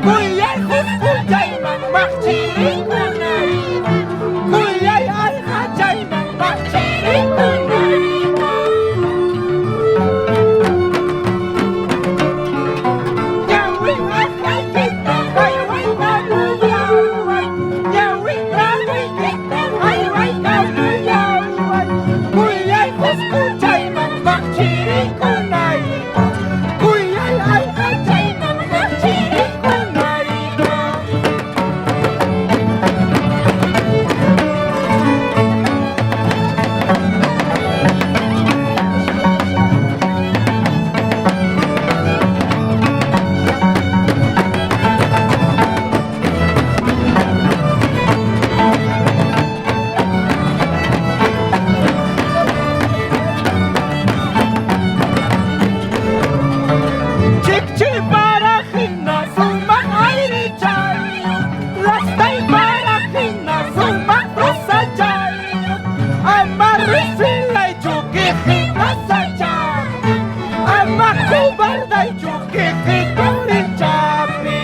Kuyay huskujay mang makchirikunay Kuyay alhajay mang makchirikunay Nyawing akay kita hayway kaluyawan Nyawing akay kita hayway kaluyawan Kuyay huskujay mang makchirikunay Kuyay alhajay mang makchirikunay Chikchi para hina suma airi chay Lastay para hina suma prosa chay Amarisilay chuki hina sa chay Amakubarday chuki hikorin chapi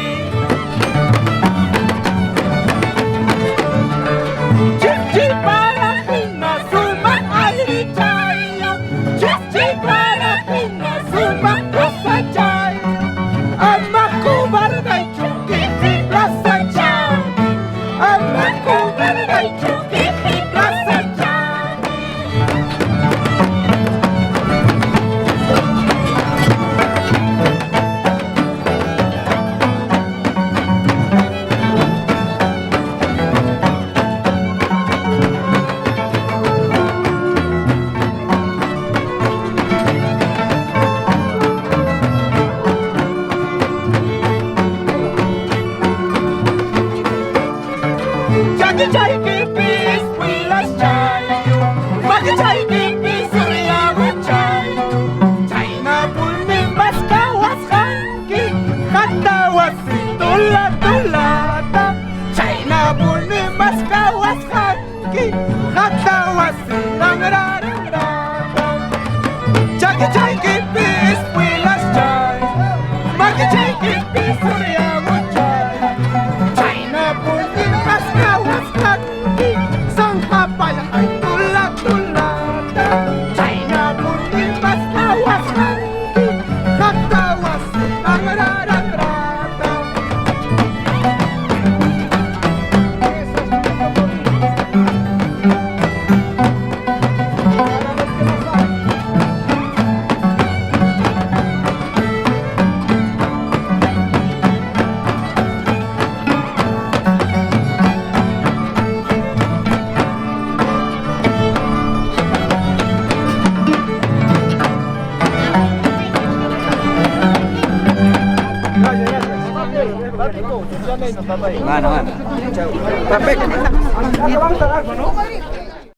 Chikchi para hina suma airi chay Chikchi para hina suma prosa chay Amakubarday chuki hina sa chay Amakubarday chuki hina sa chay Jagi jai ki peace pilas chai Bagi jai ki peace surya chai China pulmi mas kawas hanki Kata wasi tula tulata China pulmi mas kawas hanki Kata wasi langrarata Jagi jai ki peace pilas chai Bagi jai ki peace surya chai China pulmi mas kawas hanki Sang kapal ay tulak-tulata China pulmi mas kawas hanki Katawas ang rararata Mana? Perfect.